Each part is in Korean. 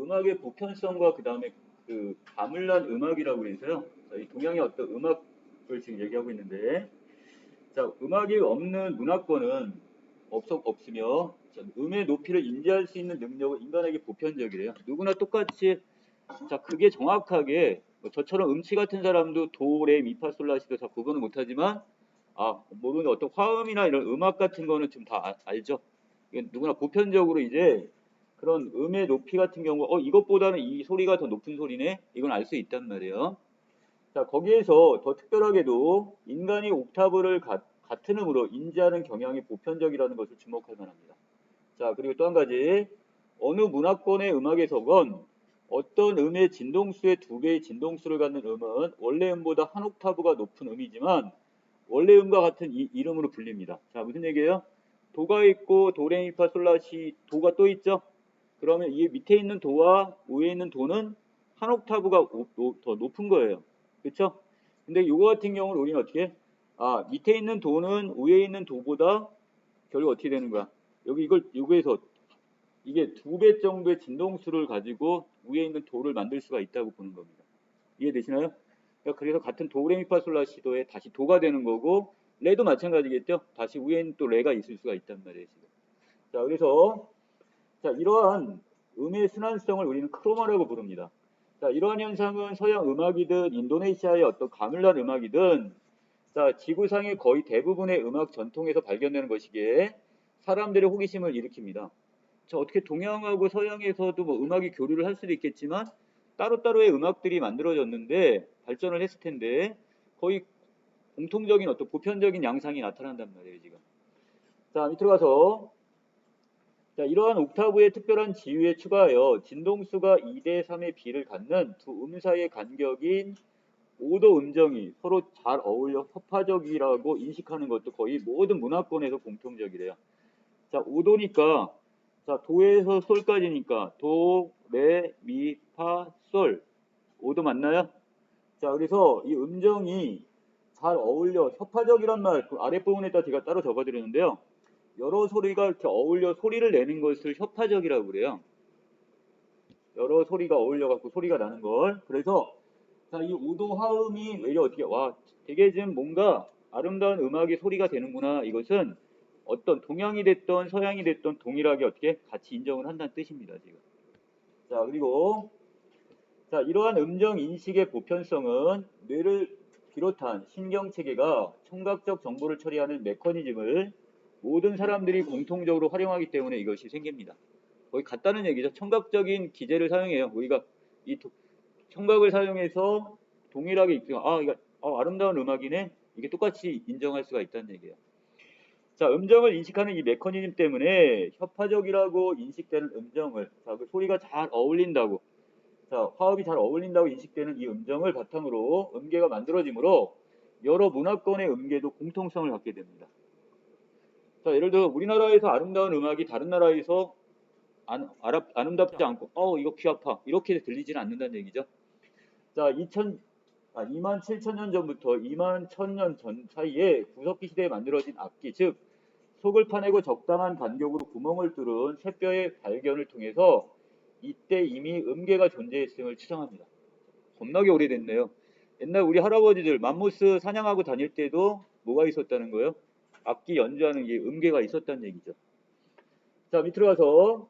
음악의 보편성과 그 다음에 그 가물란 음악이라고 해서요. 자, 이 동양의 어떤 음악을 지금 얘기하고 있는데, 자, 음악이 없는 문화권은 없으며, 자, 음의 높이를 인지할 수 있는 능력은 인간에게 보편적이래요. 누구나 똑같이, 자, 그게 정확하게, 뭐 저처럼 음치 같은 사람도 도, 레, 미, 파, 솔, 라, 시도 다 구분을 못하지만, 모르는 어떤 화음이나 이런 음악 같은 거는 좀 다 알죠. 누구나 보편적으로 이제 그런 음의 높이 같은 경우, 이것보다는 이 소리가 더 높은 소리네? 이건 알 수 있단 말이에요. 자, 거기에서 더 특별하게도 인간이 옥타브를 같은 음으로 인지하는 경향이 보편적이라는 것을 주목할 만합니다. 자, 그리고 또 한 가지, 어느 문화권의 음악에서건 어떤 음의 진동수의 2배의 진동수를 갖는 음은 원래 음보다 한 옥타브가 높은 음이지만 원래 음과 같은 이름으로 불립니다. 자, 무슨 얘기예요? 도가 있고 도레미파 솔라시 도가 또 있죠? 그러면 이 밑에 있는 도와 위에 있는 도는 한 옥타브가 더 높은 거예요. 그렇죠? 근데 이거 같은 경우는 우리는 어떻게? 밑에 있는 도는 위에 있는 도보다 결국 어떻게 되는 거야? 여기에서 이게 2배 정도의 진동수를 가지고 위에 있는 도를 만들 수가 있다고 보는 겁니다. 이해되시나요? 그래서 같은 도레미파솔라시도에 다시 도가 되는 거고, 레도 마찬가지겠죠? 다시 위에는 또 레가 있을 수가 있단 말이에요, 지금. 자, 그래서, 자, 이러한 음의 순환성을 우리는 크로마라고 부릅니다. 자, 이러한 현상은 서양 음악이든 인도네시아의 어떤 가물란 음악이든, 자, 지구상의 거의 대부분의 음악 전통에서 발견되는 것이기에 사람들의 호기심을 일으킵니다. 자, 어떻게 동양하고 서양에서도 뭐 음악이 교류를 할 수도 있겠지만 따로따로의 음악들이 만들어졌는데 발전을 했을 텐데 거의 공통적인 어떤 보편적인 양상이 나타난단 말이에요, 지금. 자, 밑으로 가서 자, 이러한 옥타브의 특별한 지위에 추가하여 진동수가 2대 3의 비를 갖는 두 음 사이의 간격인 5도 음정이 서로 잘 어울려 협화적이라고 인식하는 것도 거의 모든 문화권에서 공통적이래요. 자, 5도니까 자, 도에서 솔까지니까 도, 레, 미, 파, 솔. 5도 맞나요? 자, 그래서 이 음정이 잘 어울려 협화적이란 말 그 아랫부분에다 제가 따로 적어드렸는데요. 여러 소리가 이렇게 어울려 소리를 내는 것을 협화적이라고 그래요. 여러 소리가 어울려 갖고 소리가 나는 걸. 그래서 자, 이 5도 화음이 외려 어떻게 되게 지금 뭔가 아름다운 음악의 소리가 되는구나. 이것은 어떤 동양이 됐던 서양이 됐던 동일하게 어떻게 같이 인정을 한다는 뜻입니다, 지금. 자, 그리고 자, 이러한 음정 인식의 보편성은 뇌를 비롯한 신경 체계가 청각적 정보를 처리하는 메커니즘을 모든 사람들이 공통적으로 활용하기 때문에 이것이 생깁니다. 거의 같다는 얘기죠. 청각적인 기제를 사용해요. 우리가 이 청각을 사용해서 동일하게 이거 아름다운 음악이네. 이게 똑같이 인정할 수가 있다는 얘기예요. 자, 음정을 인식하는 이 메커니즘 때문에 협화적이라고 인식되는 음정을 자, 그 소리가 잘 어울린다고 자, 화음이 잘 어울린다고 인식되는 이 음정을 바탕으로 음계가 만들어지므로 여러 문화권의 음계도 공통성을 갖게 됩니다. 자, 예를 들어 우리나라에서 아름다운 음악이 다른 나라에서 아름답지 않고 이거 귀 아파 이렇게 들리지는 않는다는 얘기죠. 자, 2만 7천 년 전부터 2만 1000년 전 사이에 구석기 시대에 만들어진 악기, 즉 속을 파내고 적당한 간격으로 구멍을 뚫은 새뼈의 발견을 통해서 이때 이미 음계가 존재했음을 추정합니다. 겁나게 오래됐네요. 옛날 우리 할아버지들 맘모스 사냥하고 다닐 때도 뭐가 있었다는 거예요? 악기 연주하는 게 음계가 있었다는 얘기죠. 자, 밑으로 가서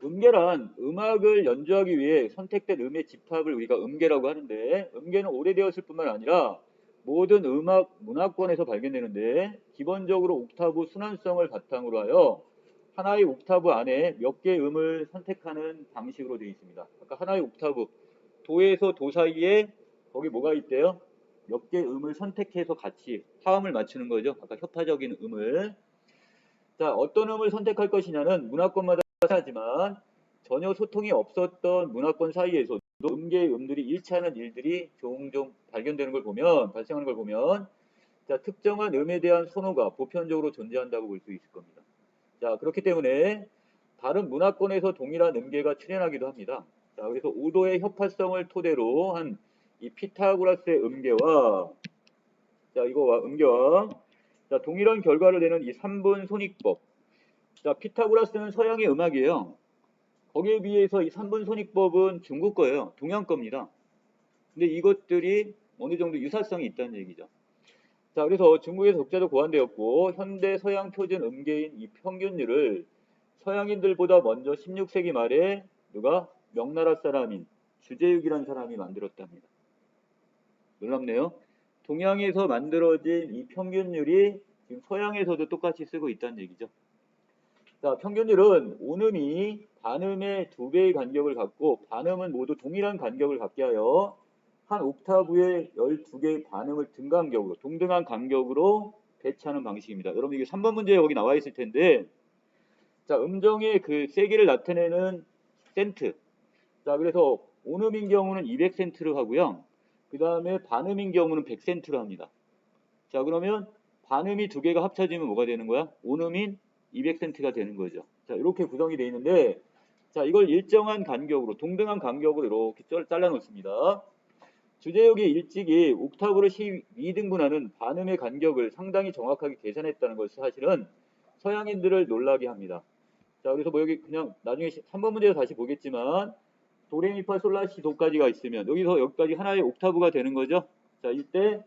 음계란 음악을 연주하기 위해 선택된 음의 집합을 우리가 음계라고 하는데 음계는 오래되었을 뿐만 아니라 모든 음악 문화권에서 발견되는데 기본적으로 옥타브 순환성을 바탕으로 하여 하나의 옥타브 안에 몇 개의 음을 선택하는 방식으로 되어 있습니다. 아까 하나의 옥타브 도에서 도 사이에 거기 뭐가 있대요? 몇 개의 음을 선택해서 같이 화음을 맞추는 거죠. 아까 협화적인 음을. 자, 어떤 음을 선택할 것이냐는 문화권마다 하지만 전혀 소통이 없었던 문화권 사이에서도 음계의 음들이 일치하는 일들이 종종 발견되는 걸 보면 발생하는 걸 보면 자, 특정한 음에 대한 선호가 보편적으로 존재한다고 볼 수 있을 겁니다. 자, 그렇기 때문에 다른 문화권에서 동일한 음계가 출현하기도 합니다. 자, 그래서 5도의 협화성을 토대로 한 이 피타고라스의 음계와 자, 이거와 음계와 자, 동일한 결과를 내는 이 3분 손익법. 자, 피타고라스는 서양의 음악이에요. 거기에 비해서 이 3분 손익법은 중국 거예요. 동양 겁니다. 근데 이것들이 어느 정도 유사성이 있다는 얘기죠. 자, 그래서 중국에서 독자적 고안되었고 현대 서양 표준 음계인 이 평균율을 서양인들보다 먼저 16세기 말에 누가 명나라 사람인 주제육이라는 사람이 만들었답니다. 놀랍네요. 동양에서 만들어진 이 평균율이 지금 서양에서도 똑같이 쓰고 있다는 얘기죠. 자, 평균율은 온음이 반음의 2배의 간격을 갖고 반음은 모두 동일한 간격을 갖게 하여 한 옥타브에 12개의 반음을 등간격으로 동등한 간격으로 배치하는 방식입니다. 여러분 이게 3번 문제에 여기 나와 있을 텐데 자, 음정의 그 세기를 나타내는 센트. 자, 그래서 온음인 경우는 200센트를 하고요. 그 다음에 반음인 경우는 100센트를 합니다. 자, 그러면 반음이 2개가 합쳐지면 뭐가 되는 거야? 온음인 200센트가 되는 거죠. 자, 이렇게 구성이 되어 있는데, 자, 이걸 일정한 간격으로, 동등한 간격으로 이렇게 잘라 놓습니다. 주제역이 일찍이 옥타브로 12등분하는 반음의 간격을 상당히 정확하게 계산했다는 것이 사실은 서양인들을 놀라게 합니다. 자, 그래서 뭐 여기 그냥 나중에 3번 문제에서 다시 보겠지만, 도레미파 솔라시 도까지가 있으면 여기서 여기까지 하나의 옥타브가 되는 거죠. 자, 이때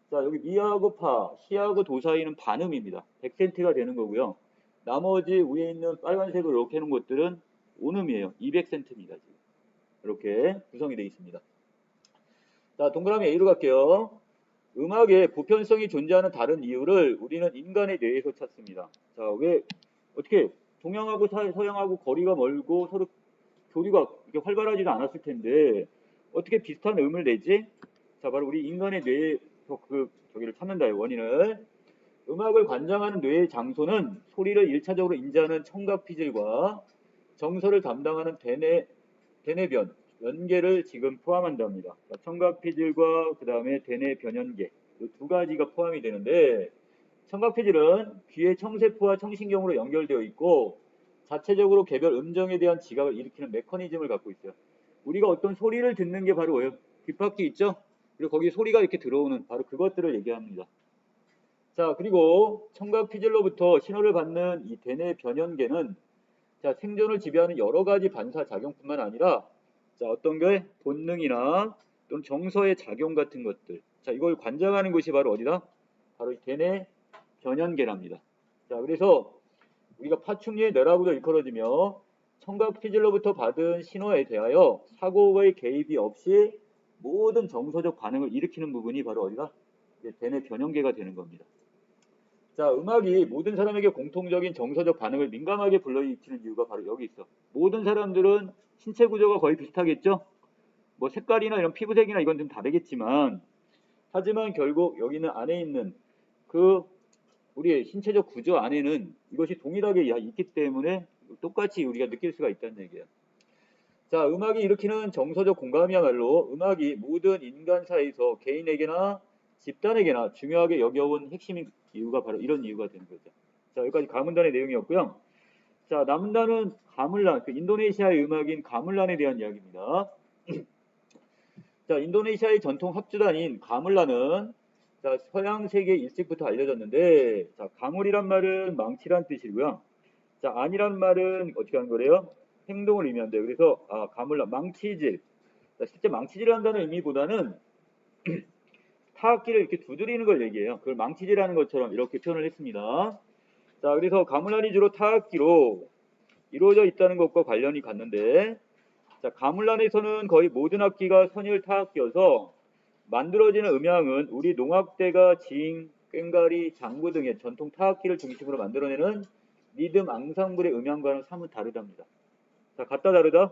자, 여기 미하고 파, 시하고 도 사이는 반음입니다. 100센트가 되는 거고요. 나머지 위에 있는 빨간색으로 이렇게 해놓은 것들은 온음이에요. 200센트입니다. 지금. 이렇게 구성이 되어 있습니다. 자, 동그라미 A로 갈게요. 음악의 보편성이 존재하는 다른 이유를 우리는 인간의 뇌에서 찾습니다. 자, 왜 어떻게 동양하고 서양하고 거리가 멀고 서로 교류가 이렇게 활발하지도 않았을 텐데 어떻게 비슷한 음을 내지? 자, 바로 우리 인간의 뇌에서 저기를 찾는다요, 원인을. 음악을 관장하는 뇌의 장소는 소리를 1차적으로 인지하는 청각피질과 정서를 담당하는 대뇌변, 연계를 지금 포함한답니다. 청각피질과 그 다음에 대뇌변연계, 이 2가지가 포함이 되는데 청각피질은 귀의 청세포와 청신경으로 연결되어 있고 자체적으로 개별 음정에 대한 지각을 일으키는 메커니즘을 갖고 있어요. 우리가 어떤 소리를 듣는 게 바로 뭐예요? 귓바퀴 있죠? 그리고 거기에 소리가 이렇게 들어오는 바로 그것들을 얘기합니다. 자, 그리고 청각 피질로부터 신호를 받는 이 대뇌 변연계는 자, 생존을 지배하는 여러 가지 반사 작용뿐만 아니라 자, 어떤 게 본능이나 또는 정서의 작용 같은 것들. 자, 이걸 관장하는 것이 바로 어디다? 바로 이 대뇌 변연계랍니다. 자, 그래서 우리가 파충류의 뇌라고도 일컬어지며 청각 피질로부터 받은 신호에 대하여 사고의 개입이 없이 모든 정서적 반응을 일으키는 부분이 바로 어디가? 대뇌 변연계가 되는 겁니다. 자, 음악이 모든 사람에게 공통적인 정서적 반응을 민감하게 불러일으키는 이유가 바로 여기 있어. 모든 사람들은 신체 구조가 거의 비슷하겠죠? 뭐 색깔이나 이런 피부색이나 이건 좀 다르겠지만 하지만 결국 여기는 안에 있는 그 우리의 신체적 구조 안에는 이것이 동일하게 있기 때문에 똑같이 우리가 느낄 수가 있다는 얘기예요. 자, 음악이 일으키는 정서적 공감이야말로 음악이 모든 인간 사이에서 개인에게나 집단에게나 중요하게 여겨온 핵심인 이유가 바로 이런 이유가 되는 거죠. 자, 여기까지 가문단의 내용이었고요. 자, 남은 단은 가물란, 인도네시아의 음악인 가물란에 대한 이야기입니다. 자, 인도네시아의 전통 합주단인 가물란은 자, 서양 세계에 일찍부터 알려졌는데, 자, 가물이란 말은 망치란 뜻이고요. 자, 안이란 말은 어떻게 하는 거래요? 행동을 의미한대요. 그래서 가물란, 망치질. 자, 실제 망치질 한다는 의미보다는 타악기를 이렇게 두드리는 걸 얘기해요. 그걸 망치질하는 것처럼 이렇게 표현을 했습니다. 자, 그래서 가물란이 주로 타악기로 이루어져 있다는 것과 관련이 갔는데, 자, 가물란에서는 거의 모든 악기가 선율 타악기여서 만들어지는 음향은 우리 농악대가 징, 꽹과리, 장구 등의 전통 타악기를 중심으로 만들어내는 리듬 앙상블의 음향과는 사뭇 다르답니다. 자, 같다 다르다?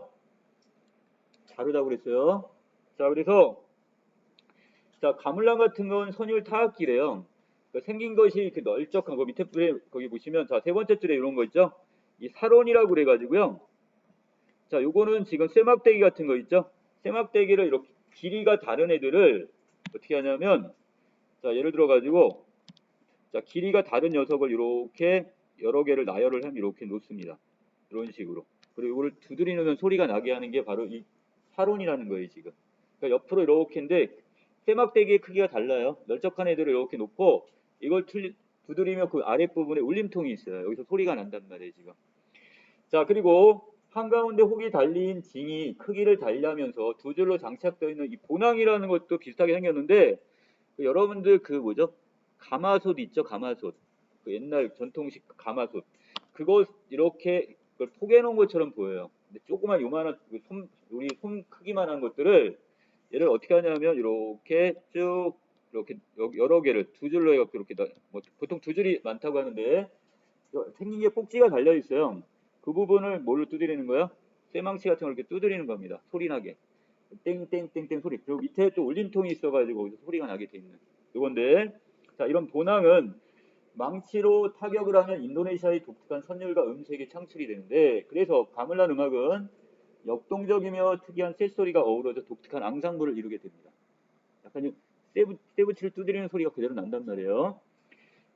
다르다고 그랬어요. 자, 그래서 자, 가물란 같은 건 선율 타악기래요. 그러니까 생긴 것이 이렇게 널쩍한 거 밑에 줄에 거기 보시면 자, 3번째 줄에 이런 거 있죠? 이 사론이라고 그래가지고요. 자, 요거는 지금 쇠막대기 같은 거 있죠? 쇠막대기를 이렇게 길이가 다른 애들을 어떻게 하냐면 자, 예를 들어 가지고 자, 길이가 다른 녀석을 이렇게 여러 개를 나열을 하면 이렇게 놓습니다. 이런 식으로. 그리고 이거를 두드리면 소리가 나게 하는 게 바로 이 사론이라는 거예요, 지금. 그러니까 옆으로 이렇게인데 쇠막대기의 크기가 달라요. 널쩍한 애들을 이렇게 놓고 이걸 두드리면 그 아랫부분에 울림통이 있어요. 여기서 소리가 난단 말이에요, 지금. 자, 그리고 한가운데 혹이 달린 징이 크기를 달리하면서 두 줄로 장착되어 있는 이 본항이라는 것도 비슷하게 생겼는데 여러분들 그 뭐죠? 가마솥 있죠? 가마솥. 그 옛날 전통식 가마솥. 그거 이렇게 그걸 포개 놓은 것처럼 보여요. 근데 조그만 요만한 우리 손 크기만한 것들을 얘를 어떻게 하냐면 이렇게 쭉 이렇게 여러 개를 두 줄로 해갖고 이렇게 뭐 보통 두 줄이 많다고 하는데 생긴 게 꼭지가 달려 있어요. 그 부분을 뭘로 두드리는 거야? 쇠망치 같은 걸 이렇게 두드리는 겁니다. 소리 나게. 땡땡땡땡 소리. 그리고 밑에 또 울림통이 있어가지고 거기서 소리가 나게 돼 있는 이건데, 자 이런 본항은 망치로 타격을 하면 인도네시아의 독특한 선율과 음색이 창출이 되는데, 그래서 가물란 음악은 역동적이며 특이한 쇳소리가 어우러져 독특한 앙상블을 이루게 됩니다. 약간 쇠붙이를 두드리는 소리가 그대로 난단 말이에요.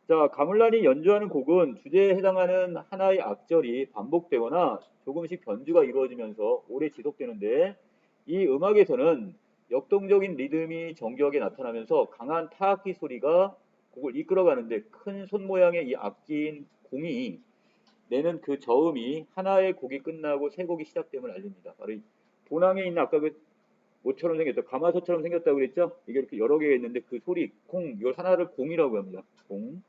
자, 가물란이 연주하는 곡은 주제에 해당하는 하나의 악절이 반복되거나 조금씩 변주가 이루어지면서 오래 지속되는데, 이 음악에서는 역동적인 리듬이 정교하게 나타나면서 강한 타악기 소리가 곡을 이끌어가는데, 큰 손 모양의 이 악기인 공이 내는 그 저음이 하나의 곡이 끝나고 새 곡이 시작됨을 알립니다. 바로 이 본항에 있는 아까 그 모처럼 생겼죠. 가마솥처럼 생겼다고 그랬죠? 이게 이렇게 여러 개가 있는데 그 소리, 공, 이걸 하나를 공이라고 합니다. 공.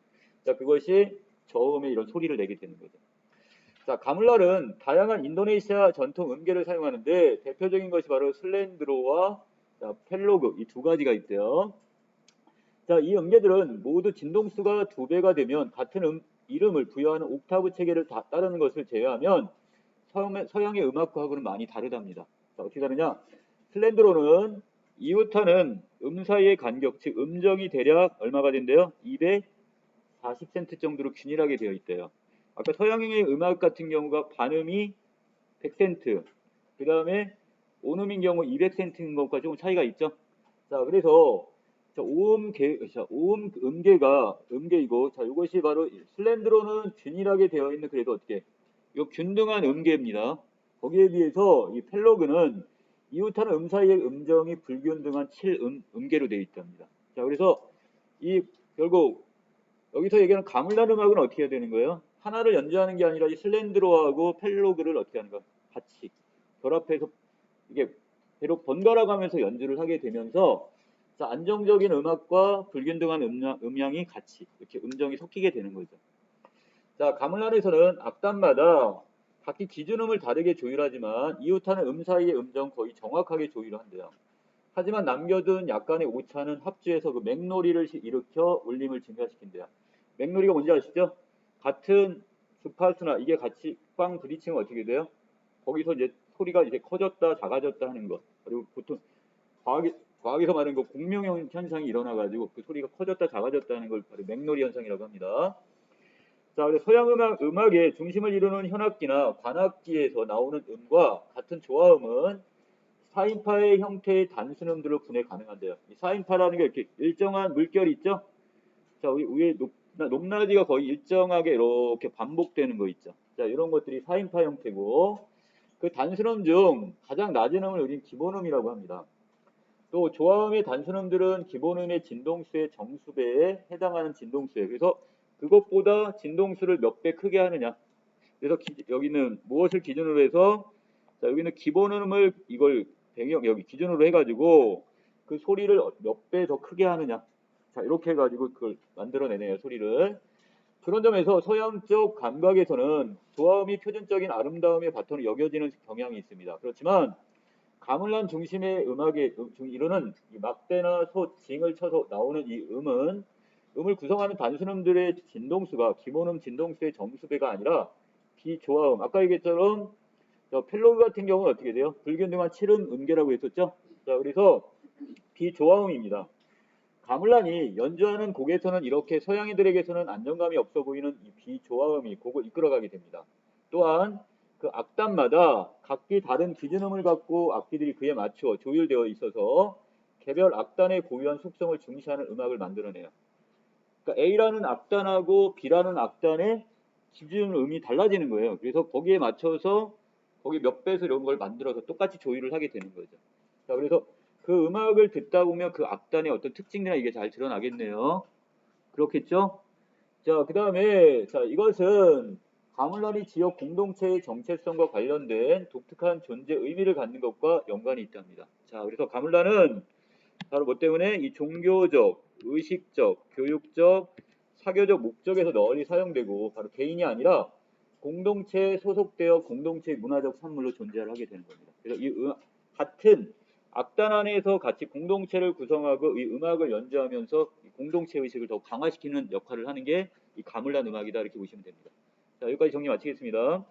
자, 그것이 저음에 이런 소리를 내게 되는 거죠. 자, 가물랄은 다양한 인도네시아 전통 음계를 사용하는데 대표적인 것이 바로 슬렌드로와 펠로그 이 두 가지가 있대요. 자, 이 음계들은 모두 진동수가 2배가 되면 같은 이름을 부여하는 옥타브 체계를 따르는 것을 제외하면 서양의 음악과학은 많이 다르답니다. 자, 어떻게 다르냐? 슬렌드로는 이웃하는 사이의 간격, 즉 음정이 대략 얼마가 된대요? 240센트 정도로 균일하게 되어 있대요. 아까 서양의 음악 같은 경우가 반음이 100센트, 그 다음에 온음인 경우 200센트인 것과 조금 차이가 있죠. 자, 그래서 오음 음계가 음계이고, 자, 이것이 바로 슬렌드로는 균일하게 되어 있는 그래도 어떻게? 이 균등한 음계입니다. 거기에 비해서 이 펠로그는 이웃하는 사이의 음정이 불균등한 7음계로 되어 있답니다. 자, 그래서 이 결국 여기서 얘기하는 가물란 음악은 어떻게 해야 되는 거예요? 하나를 연주하는 게 아니라 이 슬렌드로하고 펠로그를 어떻게 하는 가 같이 결합해서 이게 비록 번갈아 가면서 연주를 하게 되면서, 자, 안정적인 음악과 불균등한 음량이 같이 이렇게 음정이 섞이게 되는 거죠. 자, 가물란에서는 악단마다 각기 기준음을 다르게 조율하지만 이웃하는 사이의 음정 거의 정확하게 조율을 한대요. 하지만 남겨둔 약간의 오차는 합주해서 그 맥놀이를 일으켜 울림을 증가시킨대요. 맥놀이가 뭔지 아시죠? 같은 주파수나 이게 같이 빵 부딪히면 어떻게 돼요? 거기서 이제 소리가 이제 커졌다 작아졌다 하는 것. 그리고 보통 과학에서 말하는 그 공명 현상이 일어나가지고 그 소리가 커졌다 작아졌다 하는 걸 바로 맥놀이 현상이라고 합니다. 자, 서양 음악의 중심을 이루는 현악기나 관악기에서 나오는 음과 같은 조화음은 4인파의 형태의 단순음들로 분해 가능한데요. 이 4인파라는 게 이렇게 일정한 물결이 있죠? 자, 위에 높낮이가 거의 일정하게 이렇게 반복되는 거 있죠. 자, 이런 것들이 4인파 형태고, 그 단순음 중 가장 낮은 음을 우린 기본음이라고 합니다. 또 조화음의 단순음들은 기본음의 진동수의 정수배에 해당하는 진동수예요. 그래서 그것보다 진동수를 몇 배 크게 하느냐. 그래서 여기는 무엇을 기준으로 해서, 자, 여기는 기본음을 이걸 여기 기준으로 해가지고 그 소리를 몇 배 더 크게 하느냐. 자, 이렇게 해가지고 그걸 만들어내네요, 소리를. 그런 점에서 서양 쪽 감각에서는 조화음이 표준적인 아름다움의 바탕으로 여겨지는 경향이 있습니다. 그렇지만 가물란 중심의 음악의 이루는 막대나 소, 징을 쳐서 나오는 이 음을 구성하는 단순음들의 진동수가 기본음 진동수의 정수배가 아니라 비조화음, 아까 얘기했처럼 펠로그 같은 경우는 어떻게 돼요? 불균등한 7음 음계라고 했었죠? 자, 그래서 비조화음입니다. 가물란이 연주하는 곡에서는 이렇게 서양인들에게서는 안정감이 없어 보이는 이 비조화음이 곡을 이끌어가게 됩니다. 또한 그 악단마다 각기 다른 기준음을 갖고 악기들이 그에 맞추어 조율되어 있어서 개별 악단의 고유한 속성을 중시하는 음악을 만들어내요. 그러니까 A라는 악단하고 B라는 악단의 기준음이 달라지는 거예요. 그래서 거기에 맞춰서 거기 몇 배수 이런 걸 만들어서 똑같이 조율을 하게 되는 거죠. 자, 그래서 그 음악을 듣다 보면 그 악단의 어떤 특징이나 이게 잘 드러나겠네요. 그렇겠죠? 자, 그 다음에, 자, 이것은 가물란이 지역 공동체의 정체성과 관련된 독특한 존재 의미를 갖는 것과 연관이 있답니다. 자, 그래서 가물란은 바로 뭐 때문에 이 종교적, 의식적, 교육적, 사교적 목적에서 널리 사용되고 바로 개인이 아니라 공동체에 소속되어 공동체의 문화적 산물로 존재를 하게 되는 겁니다. 그래서 이 같은 악단 안에서 같이 공동체를 구성하고 이 음악을 연주하면서 이 공동체 의식을 더 강화시키는 역할을 하는 게 이 가물란 음악이다 이렇게 보시면 됩니다. 자, 여기까지 정리 마치겠습니다.